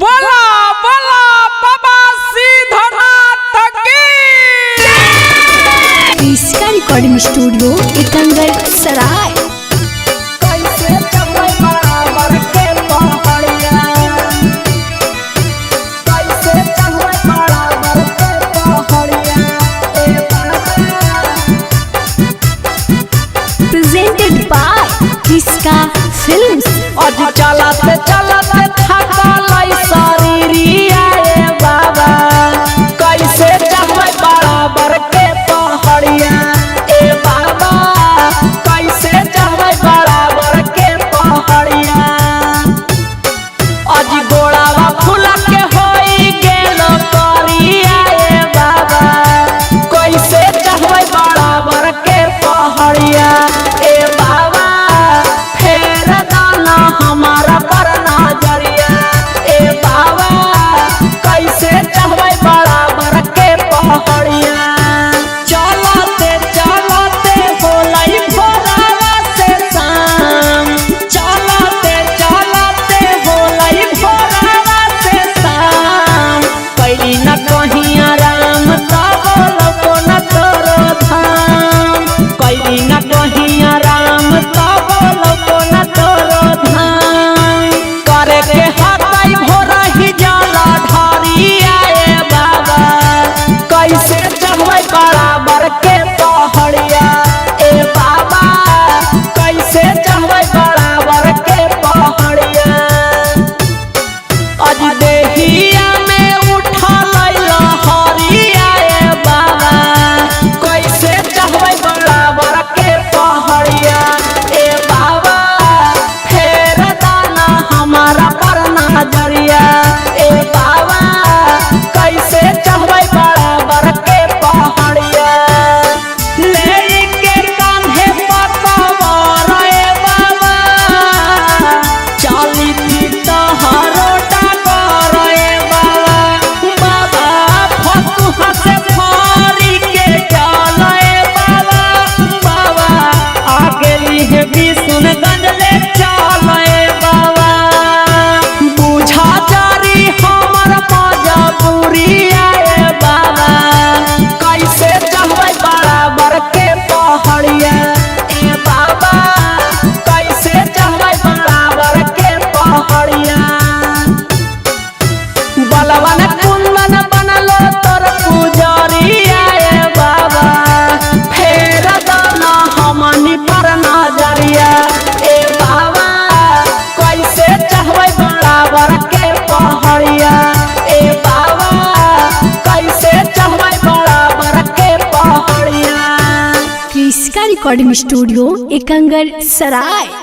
बोला बोला बाबा सिद्धनाथ की। इसका रिकॉर्डिंग स्टूडियो एकंगर सराय। प्रेजेंटेड बाय किसका फिल्म्स। आज चलते चलते थकल शरीरिया रे बाबा, कैसे चढ़बै बराबर के पहाड़िया ए बाबा, कैसे चढ़बै बराबर के पहाड़िया। आज गोड़ावा फूला के होई गेल करिया ए बाबा, कैसे चढ़बै बराबर के पहाड़िया ए बाबा। फेर दाना हमारा पर नजरिया ए बाबा, कैसे चढ़बै बराबर के पहाड़िया। चलते चलते होलै भोरवा से शाम, चलते चलते होलै भोरवा से शाम। कैली न कहीं आराम तब लको न तोरो धाम, कैली न कहीं आराम तब लको न तोरो धाम। करे के हकै भोरा ही जाला ढारिया ए बाबा, कैसे चढ़बै बराबर के पहाड़िया ए बाबा, कैसे चढ़बै बराबर के पहाड़िया। आज देहिया में उठल लहरिया ए बाबा, कैसे चढ़बै बराबर के पहाड़िया ए बाबा। फेर दाना हमारा पर नजरिया ए बाबा, कैसे चढ़बै बराबर के पहाड़िया। लेके कान्हे पतवर ए बाबा, चली थी तोहरो डगर ए बाबा। बाबा फतुहा से फारी के चल ए बाबा, बाबा आगे लिए विष्णुगंज ले चल ए बाबा। बुझा जारी हमर मजबूरिया ए बाबा, कैसे चढ़बै बराबर के पहाड़िया ए बाबा, कैसे चढ़बै बराबर के पहाड़िया। बलवन कुंदन बनलो तोर पुजरिया ए बाबा, फेर दाना हमनी पर नजरिया ए बाबा, कैसे चढ़बै बराबर के पहाड़िया ए बाबा, कैसे चढ़बै बराबर के पहाड़िया। इसका रिकॉर्डिंग स्टूडियो एकंगर सराय।